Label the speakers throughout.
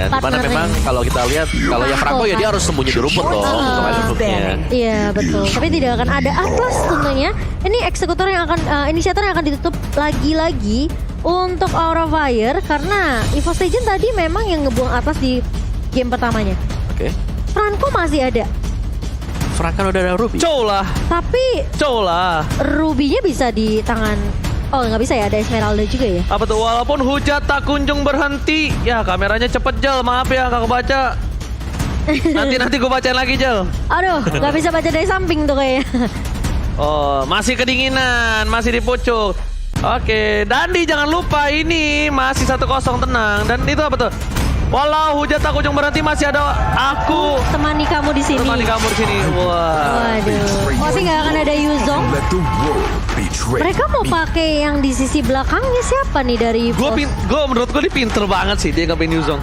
Speaker 1: ya. Dimana memang kalau kita lihat, kalau yang Franco ya dia harus sembunyi di rumput dong untuk itemnya.
Speaker 2: Iya betul, tapi tidak akan ada Atlas tentunya. Ini eksekutor yang akan, inisiator yang akan ditutup lagi-lagi untuk Aura Fire. Karena EVOS Legend tadi memang yang ngebuang Atlas di game pertamanya.
Speaker 1: Oke.
Speaker 2: Franco masih ada.
Speaker 1: Franco udah ada Ruby.
Speaker 3: Cola.
Speaker 2: Tapi Ruby-nya bisa di tangan. Oh nggak bisa ya, ada Esmeralda juga ya.
Speaker 3: Apa tuh, walaupun hujat tak kunjung berhenti. Ya kameranya cepet Jel, maaf ya gak kebaca. Nanti gue bacain lagi Jel.
Speaker 2: Aduh, nggak bisa baca dari samping tuh kayaknya.
Speaker 3: Oh, masih kedinginan, masih di pucuk. Oke, Dandi jangan lupa ini masih 1-0 tenang. Dan itu apa tuh? Walau hujat tak kunjung berhenti, masih ada aku
Speaker 2: Temani kamu di sini.
Speaker 3: temani kamu di sini. Wah.
Speaker 2: Waduh, masih nggak akan ada Yuzong. Mereka mau pakai yang di sisi belakangnya siapa nih dari EVOS?
Speaker 3: Menurut gue dia pinter banget sih dia ngambil Yuzong.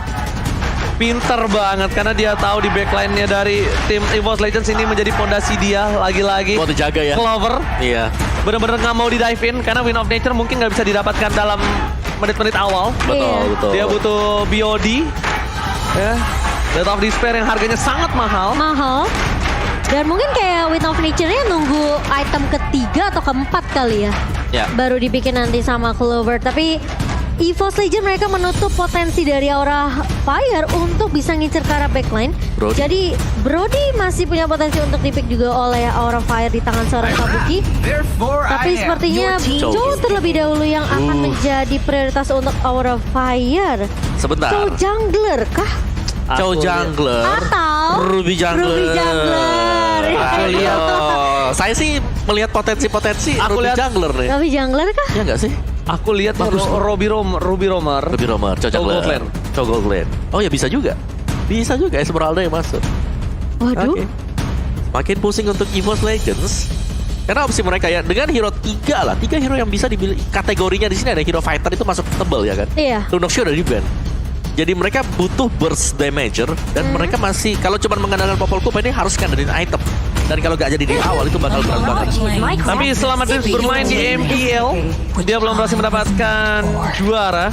Speaker 3: Pinter banget karena dia tahu di backline-nya dari tim EVOS Legends ini menjadi pondasi dia lagi-lagi.
Speaker 1: Buat dijaga ya.
Speaker 3: Clover.
Speaker 1: Iya.
Speaker 3: Bener-bener nggak mau di dive in karena Win of Nature mungkin nggak bisa didapatkan dalam menit-menit awal.
Speaker 1: Betul.
Speaker 3: Dia butuh BOD. Ya. Death of Despair yang harganya sangat mahal.
Speaker 2: Dan mungkin kayak Win of Nature-nya nunggu item ketiga atau keempat kali ya.
Speaker 1: Ya.
Speaker 2: Baru dibikin nanti sama Clover. Tapi EVOS Legend mereka menutup potensi dari Aura Fire untuk bisa ngincer ke arah backline.
Speaker 1: Brody.
Speaker 2: Jadi Brody masih punya potensi untuk dipick juga oleh Aura Fire di tangan seorang Kabuki. Tapi sepertinya Joe terlebih dahulu yang akan menjadi prioritas untuk Aura Fire.
Speaker 1: Sebentar.
Speaker 2: Joe Jungler kah?
Speaker 1: Chow Jungler.
Speaker 2: Atau
Speaker 1: Ruby Jungler.
Speaker 2: Ruby Jungler.
Speaker 3: Aku lihat.
Speaker 1: Saya sih melihat potensi-potensi Ruby
Speaker 3: lihat-
Speaker 1: Jungler nih.
Speaker 2: Ruby Jungler kah?
Speaker 1: Ya nggak sih?
Speaker 3: Aku lihat
Speaker 1: Bagus.
Speaker 3: Ruby Romer.
Speaker 1: Ruby Romer, Chow Jungler.
Speaker 3: Goldland.
Speaker 1: Chow Goldland. Oh ya bisa juga. Bisa juga Esmeralda yang masuk.
Speaker 2: Waduh.
Speaker 1: Oke. Makin pusing untuk EVOS Legends. Karena opsi mereka ya dengan hero 3 lah. 3 hero yang bisa dibilang kategorinya di sini ada hero fighter itu masuk tebel ya kan.
Speaker 2: Iya.
Speaker 1: Lunoxio udah di ban. Jadi mereka butuh burst damager dan mereka masih kalau cuma mengandalkan Popol Kup ini harus ngandelin item. Dan kalau gak jadi di awal itu bakal berat banget.
Speaker 3: Tapi selama Dreams bermain di MPL, dia belum berhasil mendapatkan juara.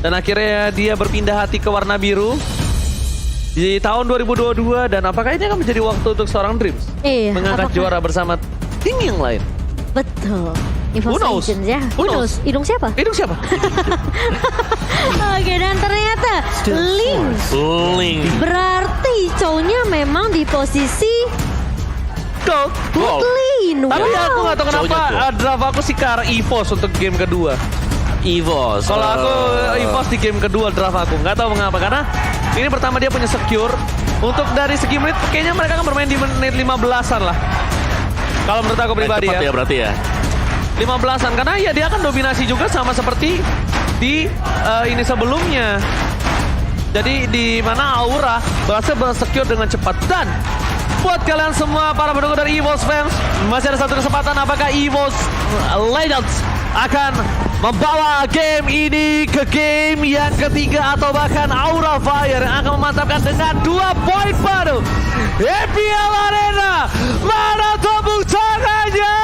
Speaker 3: Dan akhirnya dia berpindah hati ke warna biru di tahun 2022. Dan apakah ini akan menjadi waktu untuk seorang Dreams
Speaker 2: Iya.
Speaker 3: mengangkat
Speaker 2: apakah-
Speaker 3: juara bersama tim yang lain?
Speaker 2: Betul.
Speaker 3: Who
Speaker 2: EVOS
Speaker 3: knows?
Speaker 2: Legends ya.
Speaker 3: Who knows?
Speaker 2: Hidung siapa?
Speaker 3: Itu siapa?
Speaker 2: Oke, dan ternyata Link. Berarti Chow-nya memang di posisi
Speaker 3: Gold.
Speaker 2: bot lane.
Speaker 3: Tapi
Speaker 2: Wow.
Speaker 3: aku gak tahu kenapa
Speaker 1: Jauh-jauh.
Speaker 3: draft aku sih ke arah EVOS untuk game kedua.
Speaker 1: EVOS.
Speaker 3: Kalau aku EVOS di game kedua draft aku nggak tahu mengapa karena ini pertama dia punya secure. Untuk dari segi menit kayaknya mereka akan bermain di menit 15-an lah. Kalau menurut aku pribadi
Speaker 1: cepat
Speaker 3: ya.
Speaker 1: berarti ya.
Speaker 3: 15-an karena ya dia akan dominasi juga sama seperti di ini sebelumnya. Jadi di mana Aura berhasil bersecure dengan cepat. Dan buat kalian semua para pendukung dari EVOS fans, masih ada satu kesempatan apakah EVOS Legends akan membawa game ini ke game yang ketiga atau bahkan Aura Fire yang akan memantapkan dengan 2 poin baru EPL Arena. Mana tepuk tangannya?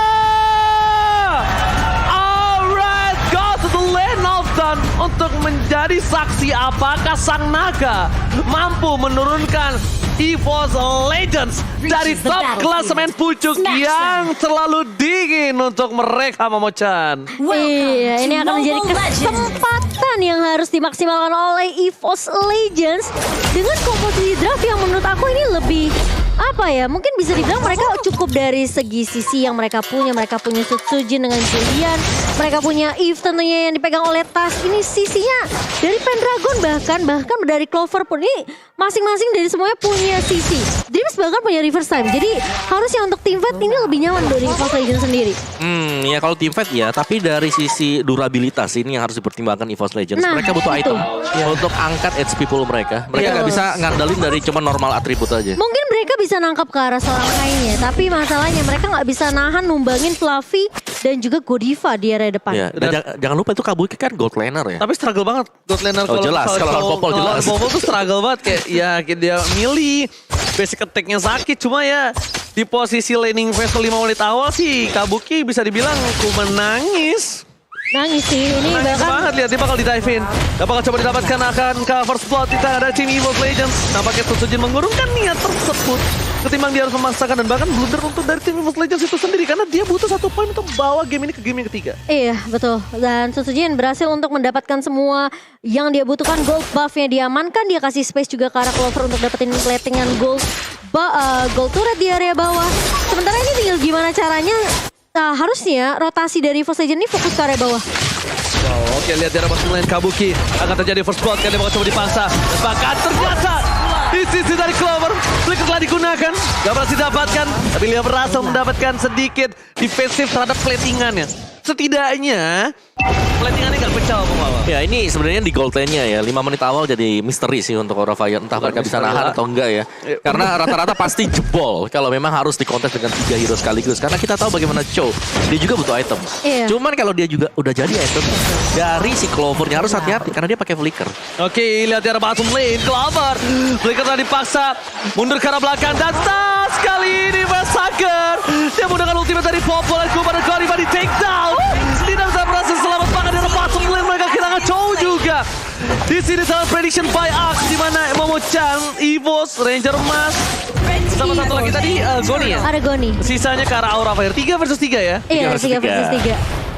Speaker 3: Alright, go to the land of Dawn untuk menjadi saksi apakah Sang Naga mampu menurunkan EVOS Legends dari top klasemen pucuk yang terlalu dingin untuk mereka, Momochan.
Speaker 2: Iya, ini akan menjadi kesempatan yang harus dimaksimalkan oleh EVOS Legends dengan komposisi draft yang menurut aku ini lebih apa ya, mungkin bisa dibilang mereka cukup dari segi sisi yang mereka punya. Mereka punya Sutsujin dengan Julian, mereka punya Eve tentunya yang dipegang oleh Tas. Ini sisinya dari Pendragon bahkan dari Clover pun ini masing-masing dari semuanya punya sisi. Dreams bahkan punya reverse time. Jadi harusnya untuk team fight ini lebih nyaman dari EVOS Legends sendiri.
Speaker 1: Ya kalau team fight ya, tapi dari sisi durabilitas ini yang harus dipertimbangkan EVOS Legends.
Speaker 2: Nah,
Speaker 1: Mereka butuh
Speaker 2: itu.
Speaker 1: item untuk angkat HP pool mereka. Mereka nggak bisa ngandelin dari cuma normal atribut aja.
Speaker 2: Mungkin mereka bisa nangkap ke arah seorang lainnya, tapi masalahnya mereka nggak bisa nahan numbangin Fluffy dan juga Godiva di area depan.
Speaker 1: Ya, dan jangan lupa itu Kabuki kan gold laner ya.
Speaker 3: Tapi struggle banget God Laner
Speaker 1: Oh, jelas. Kalau lawan Popol jelas.
Speaker 3: Popol tuh struggle banget kayak ya dia milih basic attack-nya sakit cuma ya di posisi laning phase 5 menit awal sih Kabuki bisa dibilang ku menangis.
Speaker 2: Nangis sih ini
Speaker 3: Nangis
Speaker 2: bahkan
Speaker 3: banget, lihat dia bakal di-dive in. Dan bakal coba didapatkan akan cover spot di tangan dari tim EVOS Legends. Nampaknya Tsujin mengurungkan niat tersebut ketimbang dia harus memaksakan, dan bahkan blunder untuk dari tim EVOS Legends itu sendiri karena dia butuh 1 poin untuk bawa game ini ke game yang ketiga.
Speaker 2: Iya betul, dan Tsujin berhasil untuk mendapatkan semua yang dia butuhkan. Gold buff-nya diamankan, dia kasih space juga ke arah Clover untuk dapetin platingan gold gold turret di area bawah. Sementara ini tinggal gimana caranya, harusnya rotasi dari EVOS Legends ini fokus ke area bawah.
Speaker 3: Wow, oke, lihat dia dapat mulai Kabuki. Akan terjadi first blood, kan dia bakal coba dipaksa. Dan bahkan ternyata di sisi dari Clover, flicker telah digunakan. Gak berhasil didapatkan, tapi dia berhasil mendapatkan sedikit defensif terhadap platingannya. Setidaknya platingannya gak pecah pembawa.
Speaker 1: Ya ini sebenarnya di gold lane-nya ya 5 menit awal jadi misteri sih untuk Aura Fire. Entah mereka bisa nahan atau enggak ya. Karena rata-rata pasti jebol kalau memang harus dikontes dengan 3 hero sekaligus. Karena kita tahu bagaimana Cho, dia juga butuh item.
Speaker 2: Iya.
Speaker 1: Cuman kalau dia juga udah jadi item dari si Clovernya harus hati-hati karena dia pakai flicker.
Speaker 3: Oke, lihat dia ada bottom lane, Clover. Flicker telah dipaksa, mundur ke arah belakang. Dan tas kali ini Massacre. Dia menggunakan ultimate dari Popol dan Kuba dan Koriba di take down. Tidak bisa berhasil selamat bahkan dari bottom lane, mereka kehilangan Chow juga. Di sini sama prediction by Axe di mana Momo-chan, EVOS, Ranger Emas, sama satu lagi tadi Goni ya.
Speaker 2: Ada Goni.
Speaker 3: Sisanya ke arah Aura Fire 3 versus 3 ya.
Speaker 2: Iya,
Speaker 1: 3
Speaker 2: 3
Speaker 1: versus
Speaker 2: versus 3.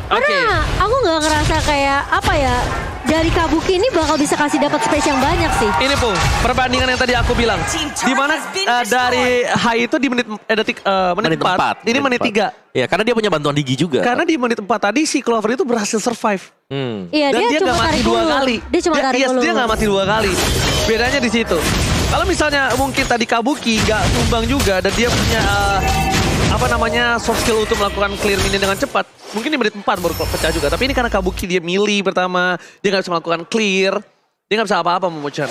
Speaker 2: Karena aku nggak ngerasa kayak apa ya, dari Kabuki ini bakal bisa kasih dapat space yang banyak sih.
Speaker 3: Ini Pung, perbandingan yang tadi aku bilang. Di mana dari high itu di menit menit 4, ini menit 3.
Speaker 1: Ya karena dia punya bantuan Digi juga.
Speaker 3: Karena di menit 4 tadi si Clover itu berhasil survive.
Speaker 2: Iya,
Speaker 3: Dan dia
Speaker 2: cuma
Speaker 3: nggak mati
Speaker 2: tarik
Speaker 3: 2
Speaker 2: ulur.
Speaker 3: kali.
Speaker 2: Dia cuma tarik ulur.
Speaker 3: Dia nggak mati 2 kali. Bedanya di situ. Kalau misalnya mungkin tadi Kabuki nggak tumbang juga dan dia punya soft skill untuk melakukan clear minion dengan cepat, mungkin di menit 4 baru pecah juga. Tapi ini karena Kabuki dia melee pertama, dia nggak bisa melakukan clear, dia nggak bisa apa-apa Momo-chan.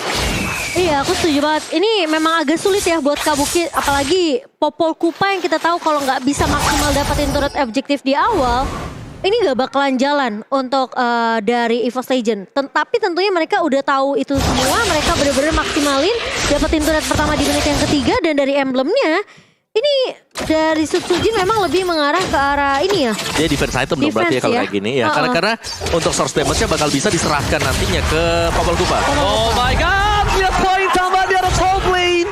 Speaker 2: Iya, aku setuju banget. Ini memang agak sulit ya buat Kabuki, apalagi Popol Kupa yang kita tahu kalau nggak bisa maksimal dapetin turret objektif di awal, ini nggak bakalan jalan untuk dari EVOS Legends. Tapi tentunya mereka udah tahu itu semua, mereka bener-bener maksimalin dapetin turret pertama di menit yang ketiga, dan dari emblemnya ini dari Tsujin memang lebih mengarah ke arah ini ya.
Speaker 1: Dia defense item dong berarti ya kalau kayak gini ya. Karena untuk source damage-nya bakal bisa diserahkan nantinya ke Popol Kupa.
Speaker 3: Oh my god, lihat poin tambah di arah top lane.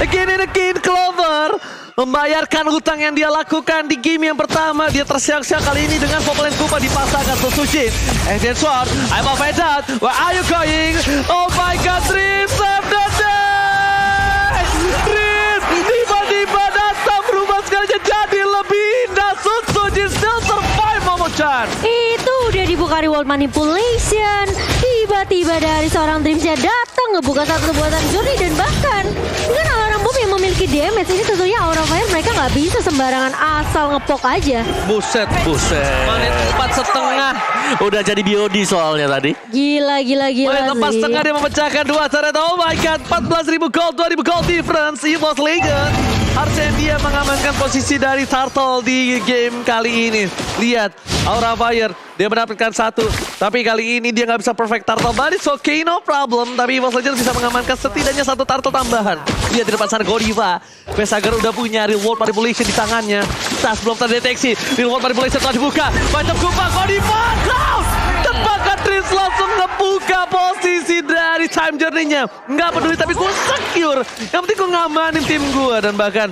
Speaker 3: Again and again Clover membayarkan hutang yang dia lakukan di game yang pertama. Dia tersiak-siak kali ini dengan Popol Kupa dipasangkan Tsujin. And then Sword, I'm a Vedat, where are you going? Oh my god, Dream save the day! Dream, tiba-tiba datang berubah sekalinya jadi lebih indah. Tsujin still survive Momo-chan.
Speaker 2: Itu udah dibuka reward manipulation. Tiba-tiba dari seorang Dreamsnya datang ngebuka satu buatan Journey, dan bahkan dengan alarm bomb yang memiliki damage ini, tentunya Aura Fire mereka nggak bisa sembarangan asal ngepok aja.
Speaker 3: Buset. Menit 4,5.
Speaker 1: Udah jadi BOD soalnya tadi.
Speaker 2: Gila
Speaker 3: Menit 4,5
Speaker 2: sih.
Speaker 3: dia memecahkan 2 turret. Oh my god, 14.000 gold, 2.000 gold difference. EVOS Legends harusnya dia mengamankan posisi dari Turtle di game kali ini. Lihat, Aura Fire, dia mendapatkan 1. Tapi kali ini dia nggak bisa perfect Turtle. But it's okay, no problem. Tapi EVOS Legends bisa mengamankan setidaknya 1 Turtle tambahan. Lihat di depan sana Godiva. Massacre udah punya reward manipulation di tangannya. Tas belum terdeteksi. Reward manipulation telah dibuka. Macam Kupa, Godiva, down! Dan bahkan Tris langsung ngebuka posisi dari time journey-nya. Nggak peduli, tapi gue secure. Yang penting gue ngamanin tim gue. Dan bahkan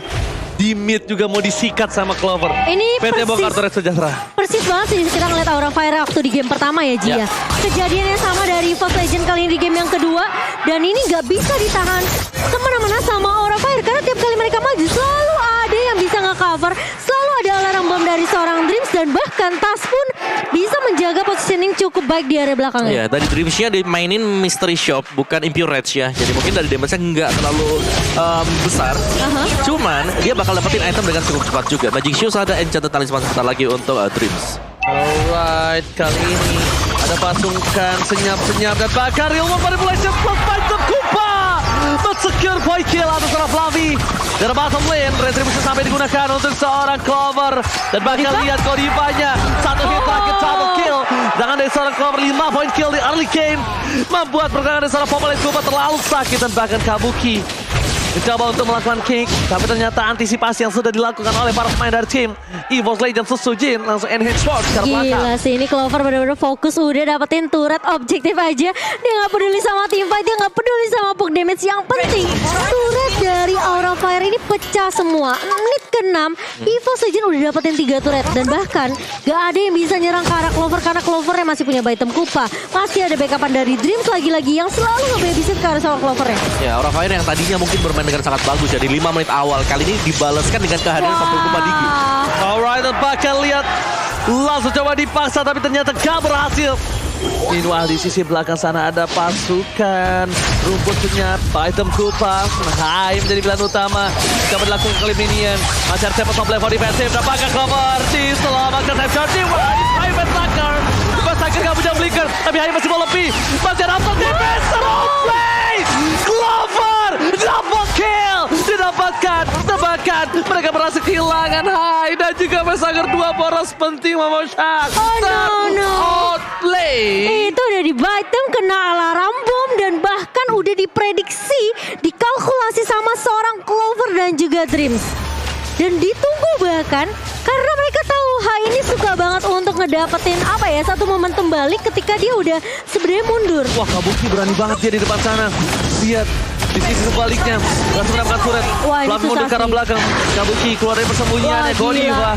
Speaker 3: di mid juga mau disikat sama Clover.
Speaker 2: Ini
Speaker 3: PT Bongkar Turret Sejahtera.
Speaker 2: Persis banget sih kita ngeliat Aura Fire waktu di game pertama ya Ji ya. Kejadiannya sama dari EVOS Legends kali ini di game yang kedua. Dan ini nggak bisa ditahan kemana-mana sama Aura Fire. Karena tiap kali mereka maju selalu ada yang bisa nge-cover. Selalu ada alarm bom dari seorang Dreams. Dan bahkan Tas pun bisa menjaga positioning cukup baik di area belakangnya.
Speaker 1: Iya, dari Dreams-nya dimainin Mystery Shop, bukan Impure Rage ya. Jadi mungkin dari damage-nya nggak terlalu besar. Cuman dia bakal dapetin item dengan cukup cepat juga. Magic Shoes ada Enchanted Talisman sebentar lagi untuk Dreams.
Speaker 3: Alright, kali ini ada pasukan senyap-senyap dan bahkan real manipulation plus fight of Kupa. But secure point kill atas seorang Flavi. Dari bottom lane, retribusi sampai digunakan untuk seorang Clover. Dan bahkan lihat Kodivanya, 1 hit target double kill. Jangan dari seorang Clover, 5 point kill di early game. Membuat pergerakan dari seorang Popol Kupa terlalu sakit, dan bahkan Kabuki mencoba untuk melakukan kick, tapi ternyata antisipasi yang sudah dilakukan oleh para pemain dari tim EVOS Legends Susujin langsung enhance sword ke belakang.
Speaker 2: Gila sih, ini Clover bener-bener fokus udah dapetin turret objektif aja. Dia nggak peduli sama team fight, dia nggak peduli sama poke damage. Yang penting turret dari Aura Fire ini pecah semua. Menit ke-6, EVOS Legends udah dapetin 3 turret. Dan bahkan gak ada yang bisa nyerang ke arah Clover karena Clovernya masih punya item Kupa. Masih ada backupan dari Dreams lagi-lagi yang selalu ngebebisin ke arah sama Clovernya.
Speaker 1: Ya, Aura Fire yang tadinya mungkin bermain dengan sangat bagus ya di 5 menit awal. Kali ini dibalaskan dengan kehadiran satu Kupa Digi.
Speaker 3: Alright, bakal lihat langsung coba dipaksa tapi ternyata gak berhasil. Meanwhile di sisi belakang sana ada pasukan rumput senyap, item Kupa, Hai menjadi pilihan utama. Coba dilakukan kali minion. Masih ada Tempest of level defensif, dapatkan Clover diselamatkan Time Charge. Wah, di Private Sucker. Private Sucker gak punya blinker, tapi Hai masih mau lebih. Masih ada After Defense, play! Clover, double kill! Didapatkan, tebakan. Mereka berhasil kehilangan Hai dan juga Mesager 2 poros penting Momosha.
Speaker 2: Oh no.
Speaker 3: Outlay.
Speaker 2: Itu udah di item kena alarm bom dan bahkan udah diprediksi, dikalkulasi sama seorang Clover dan juga Dreams. Dan ditunggu bahkan karena mereka tahu Hai ini suka banget untuk ngedapetin apa ya, satu momentum balik ketika dia udah sebenarnya mundur.
Speaker 3: Wah, Kabuki berani banget dia di depan sana. Lihat di sisi sebaliknya langsung mendapatkan turret.
Speaker 2: Wah, ini
Speaker 3: Langsung mundur
Speaker 2: susah
Speaker 3: ke arah
Speaker 2: sih.
Speaker 3: belakang. Kabuki keluar dari persembunyiannya.
Speaker 2: Wah,
Speaker 3: Goni,
Speaker 2: gila.
Speaker 3: wah.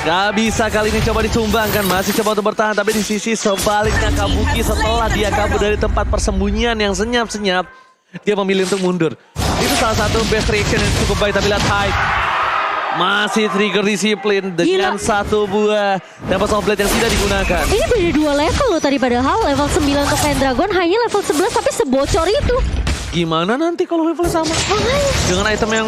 Speaker 3: Gak bisa kali ini coba ditumbangkan. Masih coba untuk bertahan. Tapi di sisi sebaliknya Kabuki setelah dia kabur dari tempat persembunyian yang senyap-senyap, dia memilih untuk mundur. Itu salah satu best reaction yang cukup baik. Tapi lihat Hai masih trigger disiplin dengan satu buah Tempest of Blade yang tidak digunakan.
Speaker 2: Ini beda 2 level loh tadi, padahal level 9 untuk Pendragon hanya level 11 tapi sebocor itu.
Speaker 3: Gimana nanti kalau levelnya sama?
Speaker 2: Makanya.
Speaker 3: Dengan item yang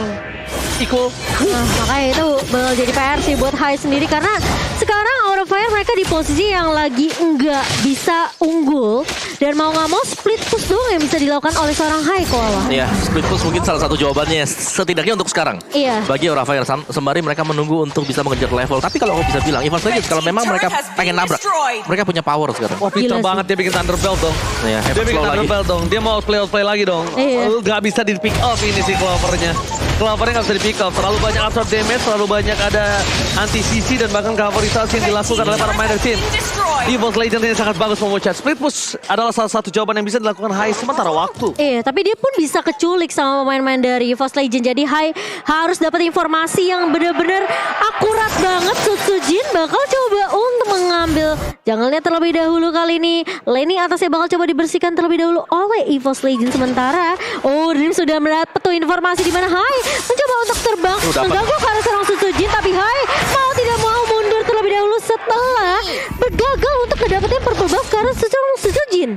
Speaker 3: equal.
Speaker 2: Nah, makanya itu bakal jadi PR sih buat Hai sendiri karena sekarang Aura Fire mereka di posisi yang lagi enggak bisa unggul dan mau nggak mau split push doang yang bisa dilakukan oleh seorang Hai Koala.
Speaker 1: Ya, split push mungkin salah satu jawabannya setidaknya untuk sekarang.
Speaker 2: Iya.
Speaker 1: Bagi Aura Fire sembari mereka menunggu untuk bisa mengejar level. Tapi kalau aku bisa bilang, EVOS Legends kalau memang mereka pengen nabrak, mereka punya power sekarang.
Speaker 3: Wah, pintar
Speaker 2: Gila
Speaker 3: banget dia bikin Thunderbelt dong.
Speaker 1: Ya,
Speaker 3: Dia
Speaker 1: hebat
Speaker 3: bikin
Speaker 1: slow lagi.
Speaker 3: Thunderbelt dong. Dia mau outplay lagi dong.
Speaker 2: Iya.
Speaker 3: Gak bisa di pick off ini si Clovernya. Clovernya gak bisa di pick off. Terlalu banyak absorb damage, terlalu banyak ada anti-CC dan bahkan coverisasi yang dilakukan oleh para main dari tim. EVOS Legends ini sangat bagus memucat. Split push adalah salah satu jawaban yang bisa dilakukan Hai sementara waktu.
Speaker 2: Iya, tapi dia pun bisa keculik sama pemain-pemain dari EVOS Legends. Jadi Hai harus dapat informasi yang benar-benar akurat banget. Susujin bakal coba untuk mengambil jungle-nya terlebih dahulu kali ini. Laning atasnya bakal coba dibersihkan terlebih dahulu oleh EVOS Legends. Sementara Dream sudah mendapat tuh informasi di mana Hai mencoba untuk terbang mengganggu ke arah seorang Susujin, tapi Hai mau tidak mau mundur terlebih dahulu setelah gagal untuk mendapatkan purple buff ke arah seorang Susujin.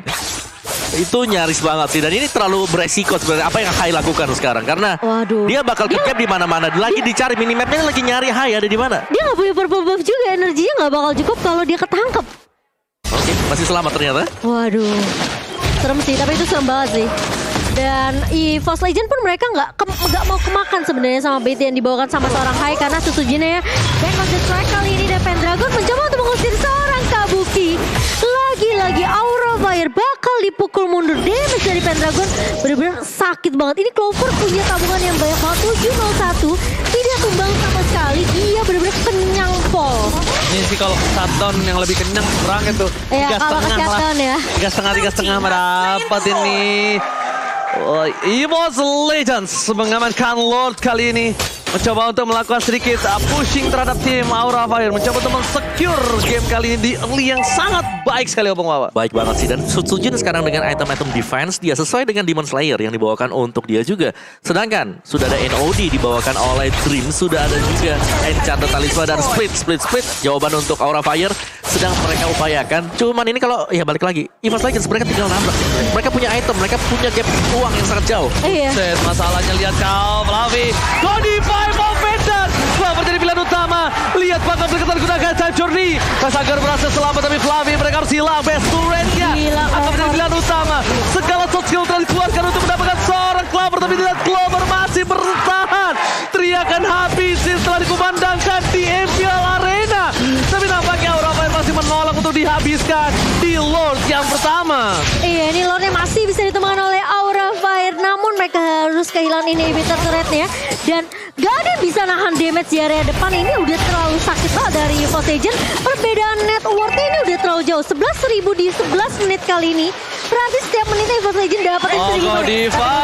Speaker 1: Itu nyaris banget sih, dan ini terlalu beresiko sebenarnya apa yang Hai lakukan sekarang karena
Speaker 2: Waduh.
Speaker 1: dia bakal ke-cap di mana-mana. Lagi dicari minimapnya, lagi nyari Hai ada di mana.
Speaker 2: Dia nggak punya purple buff juga, energinya nggak bakal cukup kalau dia ketangkep.
Speaker 1: Oke, masih selamat ternyata.
Speaker 2: Waduh, serem sih, tapi itu serem banget sih. Dan EVOS Legends pun mereka nggak mau kemakan sebenarnya sama bait yang dibawakan sama seorang Hai karena Susujinnya ya. Back on the track kali ini dan Pendragon mencoba untuk mengusir seorang Kabuki. Lagi-lagi Aura Fire bakal dipukul mundur. Damage dari Pendragon benar-benar sakit banget. Ini Clover punya tabungan yang banyak banget, 701. Tidak tumbang sama sekali. Dia benar-benar kenyang pol.
Speaker 3: Ini sih kalau shutdown yang lebih kenyang kurang itu.
Speaker 2: Ya, kalau ke shutdown ya.
Speaker 3: 3,5 mendapat ini. EVOS Legends mengamankan Lord kali ini. Mencoba untuk melakukan sedikit pushing terhadap tim Aura Fire. Mencoba untuk men-secure game kali ini di early yang sangat baik sekali Opung Wawa.
Speaker 1: Baik banget sih, dan Susujin sekarang dengan item-item defense dia sesuai dengan Demon Slayer yang dibawakan untuk dia juga. Sedangkan sudah ada NOD dibawakan oleh Dream, sudah ada juga Enchanted Talisman dan split. Jawaban untuk Aura Fire sedang mereka upayakan. Cuman ini kalau ya balik lagi, EVOS Legends mereka tinggal nabrak. Mereka punya item, mereka punya gap uang yang sangat jauh.
Speaker 2: Iya.
Speaker 3: Set, masalahnya lihat kau, Flavi. Godify Movender. Flavi jadi pilihan utama. Lihat bakal berketan gunakan Time Journey. Agar berhasil selamat, tapi Flavi mereka harus hilang. Best turretnya
Speaker 2: Gila,
Speaker 3: akan menjadi
Speaker 2: Clover.
Speaker 3: pilihan utama. Segala soft skill telah dikeluarkan untuk mendapatkan seorang Clover. Tapi lihat Clover masih bertahan. Teriakan habis setelah dikumandangkan di MPL Arena. Tapi nampaknya Aura Fire masih menolak untuk dihabiskan di Lord yang pertama.
Speaker 2: Iya, ini Lordnya masih bisa ditemukan oleh Aura Fire. Namun mereka harus kehilangan inhibitor turretnya. Dan gak ada yang bisa nahan damage di area depan. Ini udah terlalu sakit banget dari EVOS Legends. Perbedaan net worth ini udah terlalu jauh. 11.000 di 11 menit kali ini. Berarti setiap menitnya EVOS Legends dapatin 1.000.
Speaker 3: Godiva,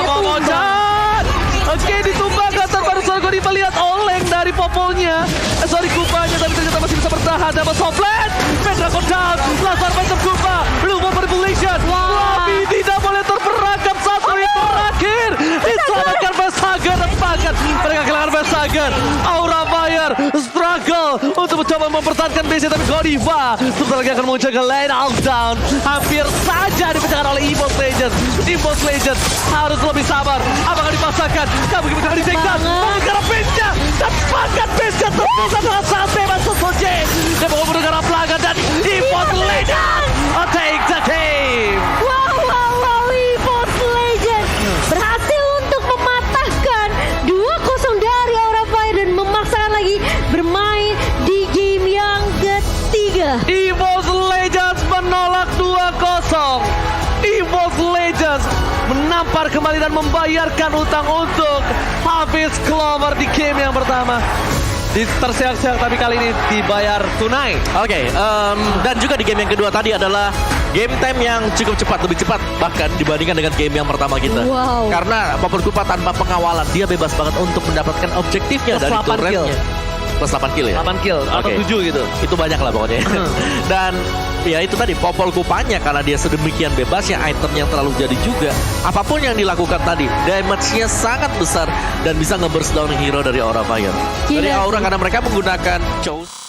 Speaker 3: Momochan. Oke, ditumbangkan terbaru soal Godiva, lihat oleng dari popolnya. Sorry, Kupanya, tapi ternyata masih bisa bertahan. Dapat Soplet, Pendragon down, Lazar Phantom Kupa, belum manipulation. Tapi tidak boleh terperangkap, satu yang terakhir. Diselamatkan Vesager, rempakan. Mereka kehilangan Vesager. Aura Fire, struggle untuk mencoba mempertahankan base, tapi Godiva sebentar lagi akan muncul ke lane out down. Hampir saja dipecahkan oleh EVOS Legends. EVOS Legends harus lebih sabar. Apakah dipaksakan? Kamu gimana di take down? Mengejar base-nya dan pangkat base-nya terpusat dengan sangat bebas Sosoje. Dia mau mendengar pelanggan dan EVOS Legends take the game.
Speaker 2: Wow, EVOS Legends berhasil untuk mematahkan 2-0 dari Aura Fire dan memaksakan lagi bermain di game yang ketiga.
Speaker 3: EVOS Legends menolak 2-0. EVOS Legends menampar kembali dan membayarkan utang untuk Hafiz Clover di game yang pertama. Terseok-seok tapi kali ini dibayar tunai.
Speaker 1: Oke, dan juga di game yang kedua tadi adalah game time yang cukup cepat, lebih cepat bahkan dibandingkan dengan game yang pertama kita.
Speaker 2: Wow.
Speaker 1: Karena Popol Kupa tanpa pengawalan, dia bebas banget untuk mendapatkan objektifnya
Speaker 3: Plus
Speaker 1: dari
Speaker 3: 8 kill.
Speaker 1: turretnya. Plus 8 kill ya?
Speaker 3: 8 kill atau
Speaker 1: Oke.
Speaker 3: 7 gitu.
Speaker 1: Itu banyak lah pokoknya. Dan ya itu tadi Popol Kupanya karena dia sedemikian bebasnya, item yang terlalu jadi juga. Apapun yang dilakukan tadi, damage-nya sangat besar dan bisa nge-burst down hero dari Aura Fire. Dari
Speaker 2: Gila
Speaker 1: Aura
Speaker 2: sih.
Speaker 1: karena mereka menggunakan Chose.